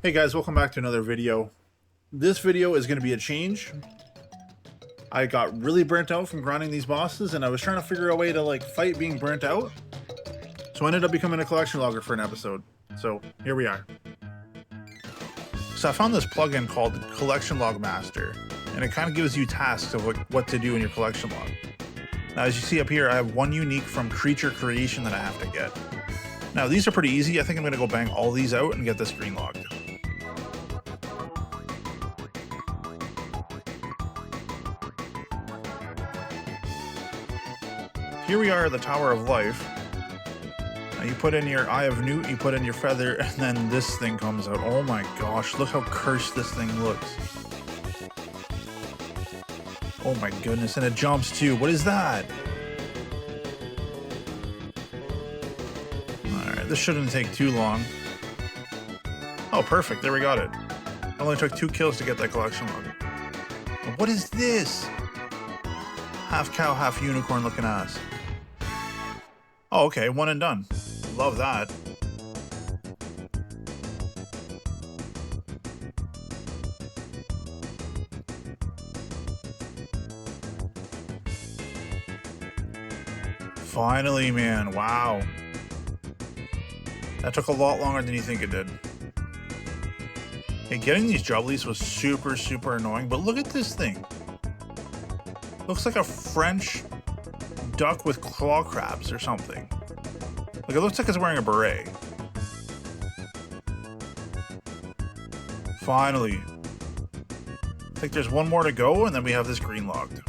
Hey guys, welcome back to another video. This video is going to be a change. I got really burnt out from grinding these bosses and I was trying to figure out a way to fight being burnt out. So I ended up becoming a collection logger for an episode. So here we are. So I found this plugin called Collection Log Master, and it kind of gives you tasks of what to do in your collection log. Now as you see up here, I have one unique from creature creation that I have to get. Now these are pretty easy. I think I'm going to go bang all these out and get this green logged. Here we are at the Tower of Life. Now you put in your Eye of Newt, you put in your feather, and then this thing comes out. Oh my gosh, look how cursed this thing looks. Oh my goodness, and it jumps too. What is that? Alright, this shouldn't take too long. Oh, perfect, there we got it. It only took 2 kills to get that collection log. But what is this? Half cow, half unicorn looking ass. Oh, okay, one and done. Love that. Finally, man, wow. That took a lot longer than you think it did. Hey, getting these jubblies was super annoying, but look at this thing. Looks like a French duck with claw crabs or something. Like, it looks like it's wearing a beret. Finally. I think there's one more to go, and then we have this green logged.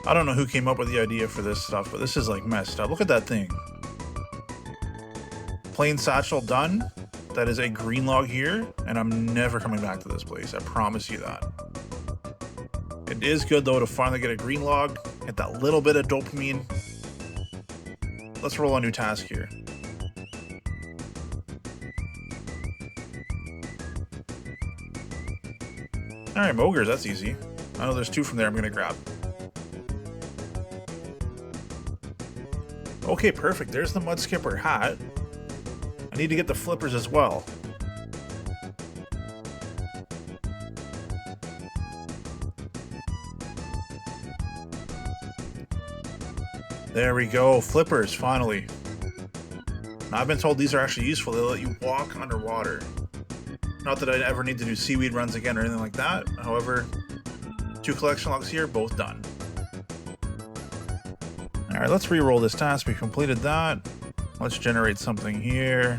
I don't know who came up with the idea for this stuff, but this is like messed up. Look at that thing. Plain satchel done. That is a green log here, and I'm never coming back to this place. I promise you that. It is good though to finally get a green log, get that little bit of dopamine. Let's roll a new task here. Alright, Mogres, that's easy. I know there's 2 from there I'm gonna grab. Okay, perfect. There's the Mud Skipper hat. I need to get the flippers as well. There we go, flippers, finally. Now, I've been told these are actually useful. They let you walk underwater. Not that I'd ever need to do seaweed runs again or anything like that. However, 2 collection logs here, both done. Alright, let's re-roll this task. We completed that. Let's generate something here.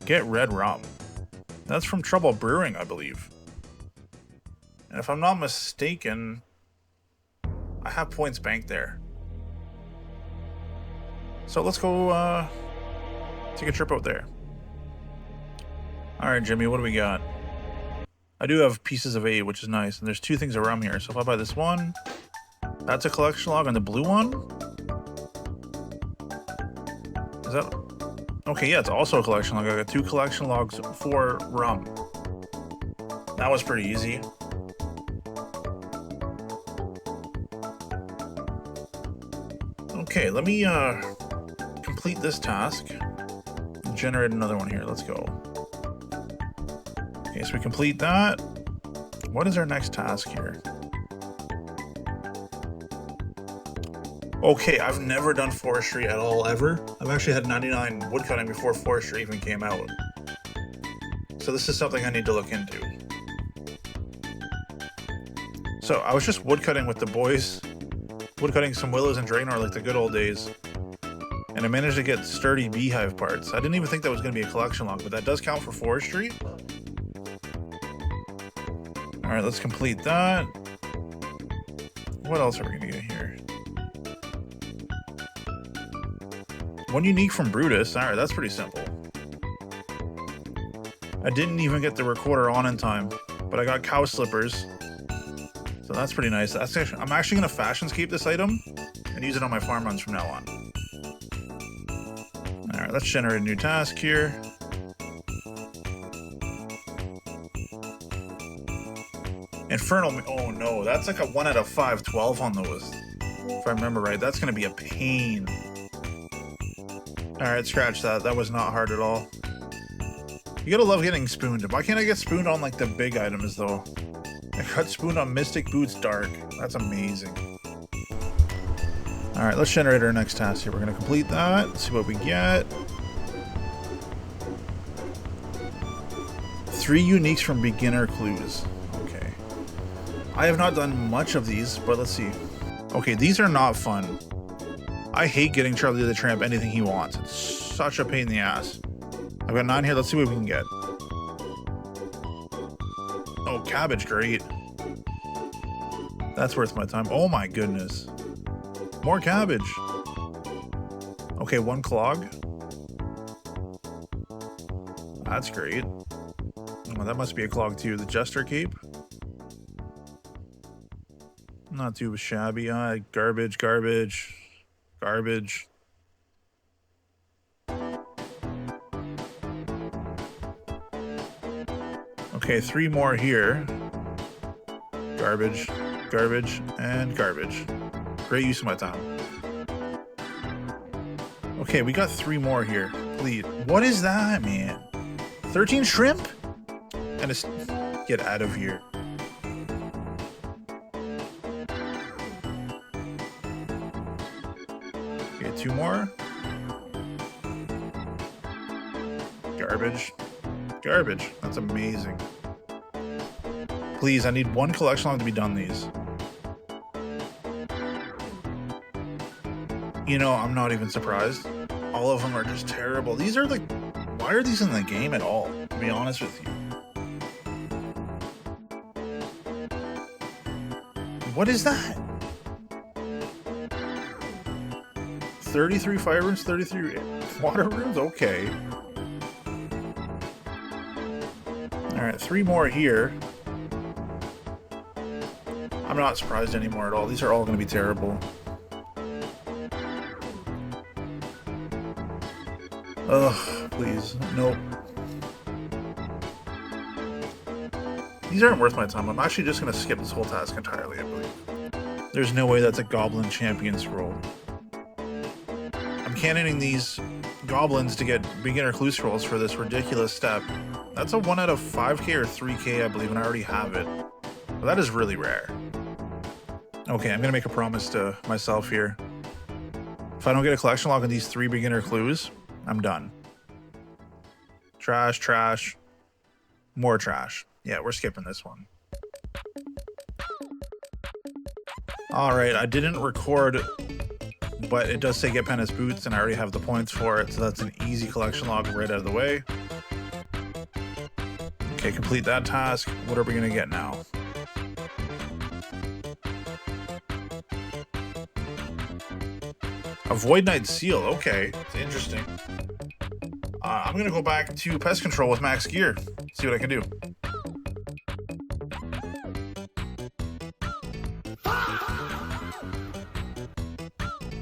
Get red rum. That's from Trouble Brewing, I believe. And if I'm not mistaken, I have points banked there. So let's go take a trip out there. Alright, Jimmy, what do we got? I do have pieces of 8, which is nice. And there's 2 things of rum here. So if I buy this one, that's a collection log, and the blue one? Is that... Okay, yeah, it's also a collection log. I got 2 collection logs for rum. That was pretty easy. Okay, let me complete this task and generate another one here. Let's go. Okay, so we complete that. What is our next task here? Okay, I've never done forestry at all, ever. I've actually had 99 woodcutting before forestry even came out. So this is something I need to look into. So I was just woodcutting with the boys. Woodcutting some willows and draenor like the good old days. And I managed to get sturdy beehive parts. I didn't even think that was going to be a collection log, but that does count for forestry. Alright, let's complete that. What else are we going to get here? One unique from Brutus. Alright, that's pretty simple. I didn't even get the recorder on in time, but I got cow slippers. So that's pretty nice. I'm actually going to fashionscape this item and use it on my farm runs from now on. Alright, let's generate a new task here. And Infernal. Oh no, that's like a 1 out of 5, 12 on those. If I remember right, that's gonna be a pain. Alright, scratch that. That was not hard at all. You gotta love getting spooned. Why can't I get spooned on like the big items though? I got spooned on Mystic Boots Dark. That's amazing. Alright, let's generate our next task here. We're gonna complete that, see what we get. 3 uniques from beginner clues. Okay. I have not done much of these, but let's see. Okay, these are not fun. I hate getting Charlie the Tramp anything he wants. It's such a pain in the ass. I've got 9 here. Let's see what we can get. Oh, cabbage, great. That's worth my time. Oh my goodness. More cabbage. Okay, 1 clog. That's great. Oh, that must be a clog too. The Jester Cape. Not too shabby. Garbage, garbage, garbage. Okay, 3 more here. Garbage, garbage, and garbage. Great use of my time. Okay, we got 3 more here. Please. What is that, man? 13 shrimp? And it's... Get out of here. Okay, 2 more. Garbage. Garbage. That's amazing. Please, I need 1 collection log to be done these. You know, I'm not even surprised. All of them are just terrible. These are like... Why are these in the game at all? To be honest with you. What is that? 33 fire runes, 33 water runes? Okay. Alright, 3 more here. I'm not surprised anymore at all. These are all going to be terrible. Ugh, please. Nope. These aren't worth my time. I'm actually just going to skip this whole task entirely, I believe. There's no way that's a Goblin Champion Scroll. I'm cannoning these goblins to get beginner clue scrolls for this ridiculous step. That's a 1 out of 5k or 3k, I believe, and I already have it. But that is really rare. Okay, I'm going to make a promise to myself here. If I don't get a collection log on these 3 beginner clues, I'm done. Trash, trash, more trash. Yeah, we're skipping this one. Alright, I didn't record, but it does say get Penance Boots, and I already have the points for it, so that's an easy collection log right out of the way. Okay, complete that task. What are we going to get now? A Void Knight Seal. Okay, it's interesting. I'm going to go back to Pest Control with max gear. See what I can do.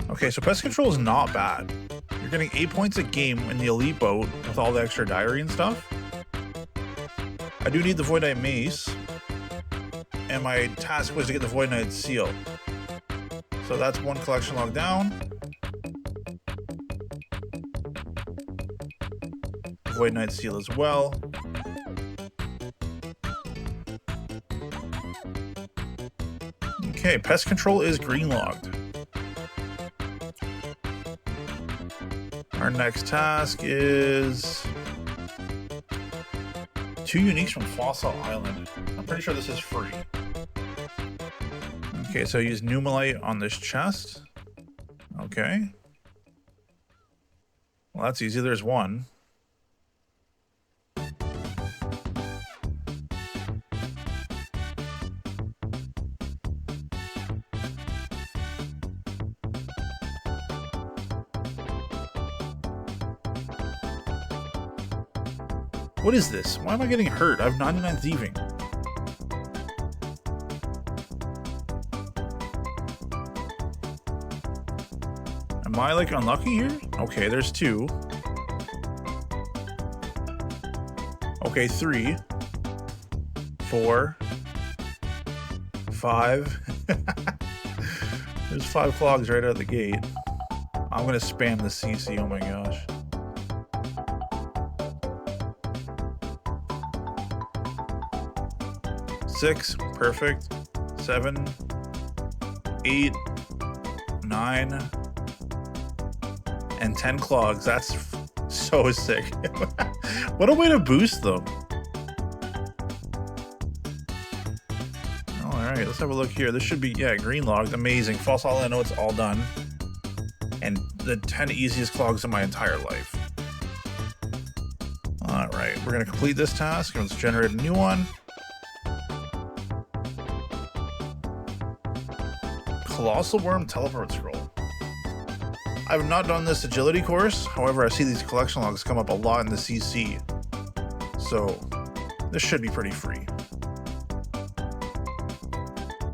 Okay, so Pest Control is not bad. You're getting 8 points a game in the Elite Boat with all the extra diary and stuff. I do need the Void Knight Mace. And my task was to get the Void Knight Seal. So that's 1 collection log down. Void Knight Seal as well. Okay, Pest Control is green logged. Our next task is 2 uniques from Fossil Island. I'm pretty sure this is free. Okay, so use Numalite on this chest. Okay. Well, that's easy. There's 1. What is this? Why am I getting hurt? I have 99 thieving. Am I like unlucky here? Okay, there's 2. Okay, 3, 4, 5. There's 5 clogs right out of the gate. I'm gonna spam the CC, oh my gosh. Six, perfect. 7, 8, 9, and 10 clogs. That's so sick. What a way to boost though. Alright, let's have a look here. This should be, yeah, green logs. Amazing. False all, I know it's all done. And the 10 easiest clogs in my entire life. Alright, we're going to complete this task. Let's generate a new one. Colossal Worm Teleport Scroll. I've not done this agility course. However, I see these collection logs come up a lot in the CC. So, this should be pretty free.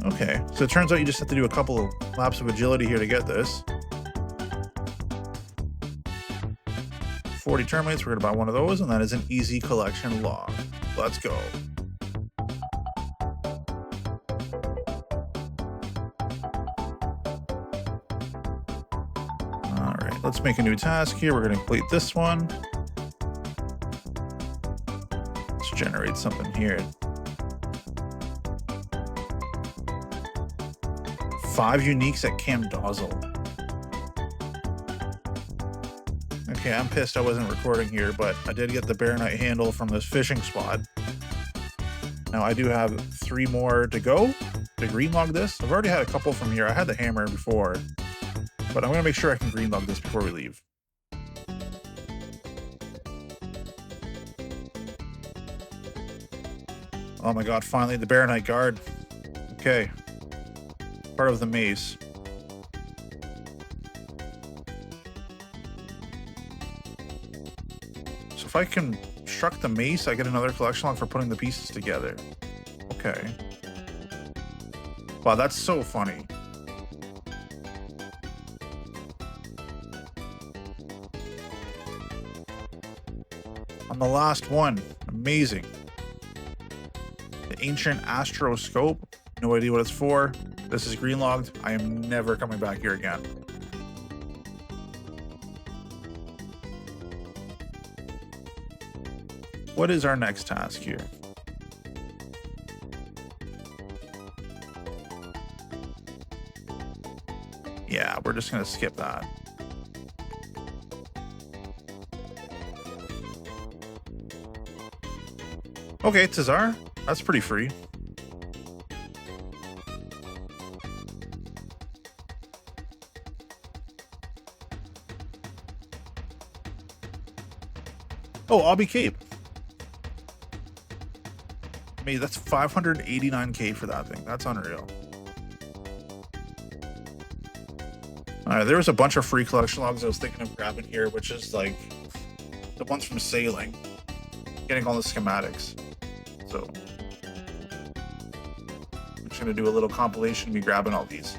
Okay, so it turns out you just have to do a couple of laps of agility here to get this. 40 termites, we're gonna buy one of those, and that is an easy collection log. Let's go. All right, let's make a new task here. We're gonna complete this one. Let's generate something here. 5 uniques at Camp Dozzle. Okay, I'm pissed I wasn't recording here, but I did get the Baronite handle from this fishing spot. Now I do have 3 more to go to greenlog this. I've already had a couple from here. I had the hammer before, but I'm gonna make sure I can greenlog this before we leave. Oh my god, finally the Baronite guard. Okay. Part of the maze. So if I can construct the mace, I get another collection log for putting the pieces together. Okay. Wow, that's so funny. On the last one. Amazing. The Ancient Astroscope. No idea what it's for. This is greenlogged. I am never coming back here again. What is our next task here? Yeah, we're just gonna skip that. Okay, Tazar. That's pretty free. Oh, Obby Cape. I mean, that's 589k for that thing. That's unreal. Alright, there was a bunch of free collection logs I was thinking of grabbing here, which is like the ones from sailing. Getting all the schematics. So I'm just gonna do a little compilation of me grabbing all these.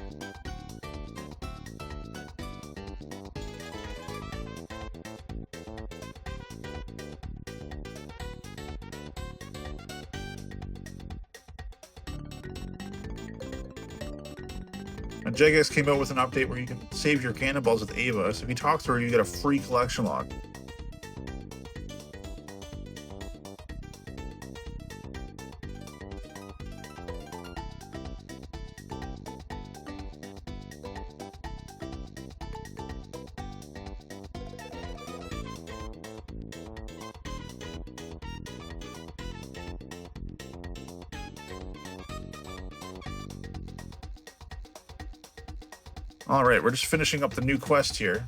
And Jagex came out with an update where you can save your cannonballs with Ava, so if you talk to her, you get a free collection log. Alright, we're just finishing up the new quest here.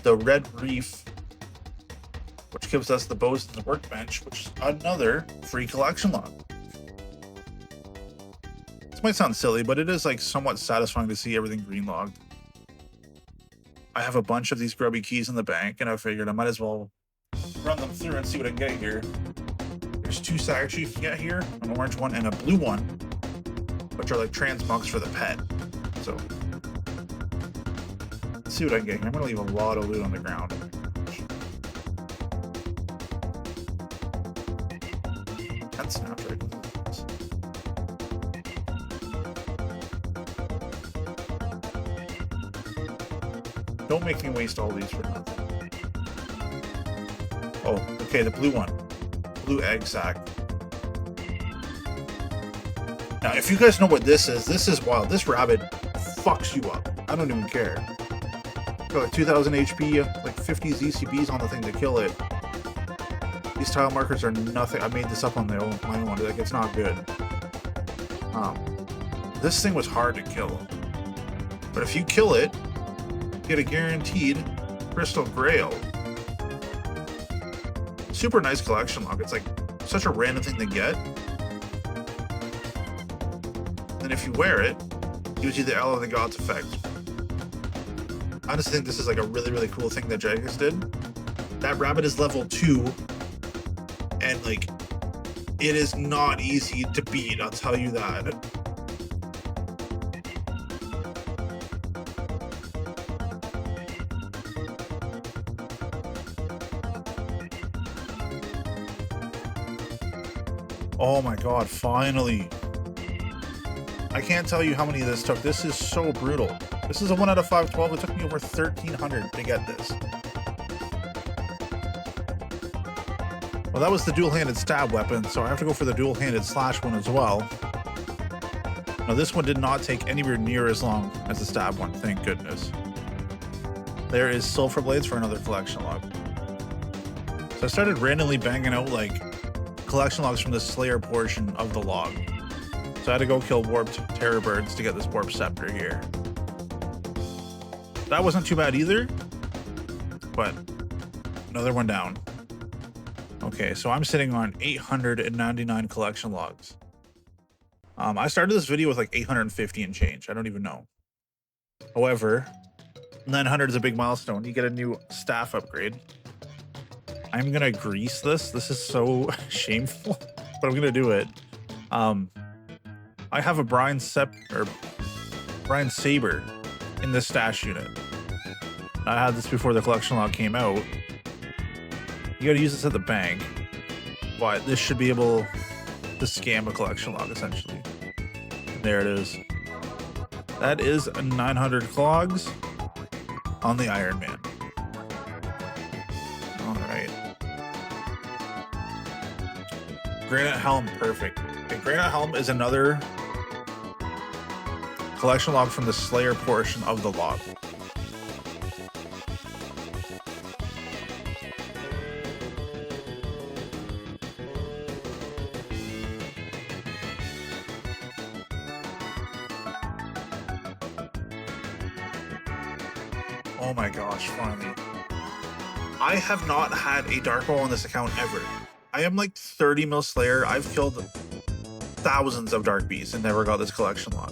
The Red Reef, which gives us the bows and the workbench, which is another free collection log. This might sound silly, but it is like somewhat satisfying to see everything green logged. I have a bunch of these grubby keys in the bank, and I figured I might as well run them through and see what I can get here. There's 2 statues you can get here, an orange one and a blue one, which are like transmugs for the pet. So, let's see what I can get here. I'm going to leave a lot of loot on the ground. That snapped right. Don't make me waste all these for nothing. Oh, okay, the blue one. Blue egg sack. Now, if you guys know what this is wild. This rabbit fucks you up. I don't even care. Got like 2000 HP, like 50 ZCBs on the thing to kill it. These tile markers are nothing. I made this up on my own. Like, it's not good. This thing was hard to kill. But if you kill it, you get a guaranteed crystal grail. Super nice collection log. It's like such a random thing to get. And if you wear it, it gives you the L of the Gods effect. I just think this is like a really, really cool thing that Jagex did. That rabbit is level 2. And like, it is not easy to beat, I'll tell you that. Oh my god, finally. I can't tell you how many this took. This is so brutal. This is a 1 out of 512. It took me over 1,300 to get this. Well, that was the dual-handed stab weapon, so I have to go for the dual-handed slash one as well. Now, this one did not take anywhere near as long as the stab one, thank goodness. There is sulfur blades for another collection log. So I started randomly banging out, like, collection logs from the Slayer portion of the log. So I had to go kill warped terror birds to get this warped scepter here. That wasn't too bad either, but another one down. Okay, so I'm sitting on 899 collection logs. I started this video with like 850 and change. I don't even know. However, 900 is a big milestone. You get a new staff upgrade. I'm gonna grease this. This is so shameful, but I'm gonna do it. I have a Brian Saber in the stash unit. I had this before the collection log came out. You gotta use this at the bank, but this should be able to scam a collection log essentially. And there it is. That is 900 clogs on the Ironman. All right. Granite Helm, perfect. Okay, Granite Helm is another collection log from the Slayer portion of the log. Oh my gosh, finally. I have not had a dark ball on this account ever. I am like 30 mil Slayer. I've killed thousands of dark beasts and never got this collection log.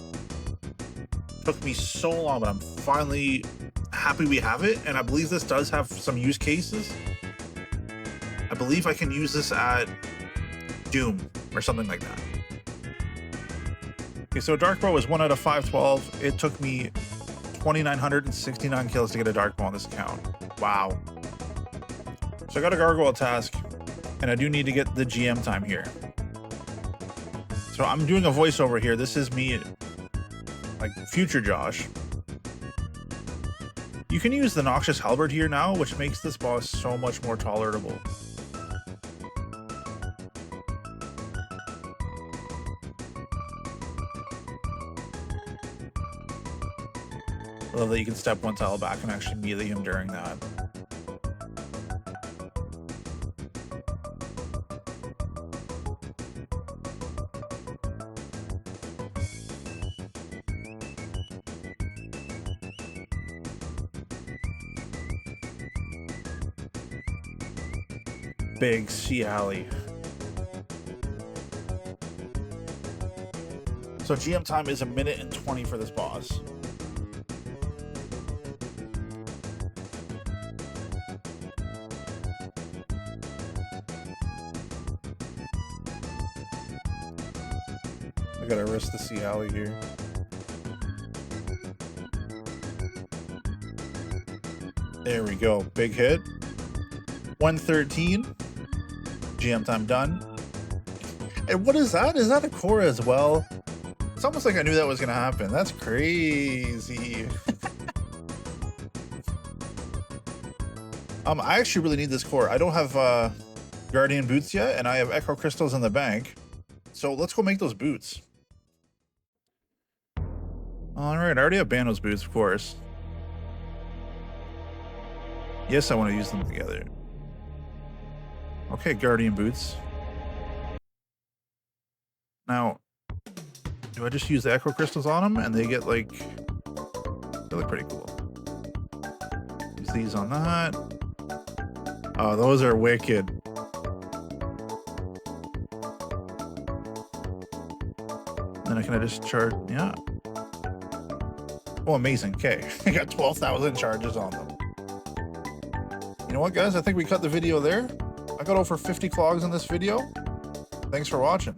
Took me so long, but I'm finally happy we have it, and I believe this does have some use cases. I believe I can use this at Doom or something like that. Okay, so Dark Bow is 1 out of 512. It took me 2,969 kills to get a Dark Bow on this account. Wow. So I got a Gargoyle task, and I do need to get the GM time here. So I'm doing a voiceover here. This is me, like future Josh. You can use the Noxious Halberd here now, which makes this boss so much more tolerable. I love that you can step one tile back and actually melee him during that. Big Sea Alley. So GM time is 1 minute and 20 for this boss. I gotta risk the Sea Alley here. There we go. Big hit. 113. GM time done. And what is that? Is that a core as well? It's almost like I knew that was gonna happen. That's crazy. I actually really need this core. I don't have Guardian boots yet, and I have Echo Crystals in the bank. So let's go make those boots. Alright, I already have Bandos boots, of course. Yes, I want to use them together. Okay, Guardian boots. Now, do I just use the Echo Crystals on them and they get like... They look pretty cool. Use these on that. Oh, those are wicked. Then can I just charge? Yeah. Oh, amazing. Okay, I got 12,000 charges on them. You know what, guys? I think we cut the video there. I got over 50 clogs in this video. Thanks for watching.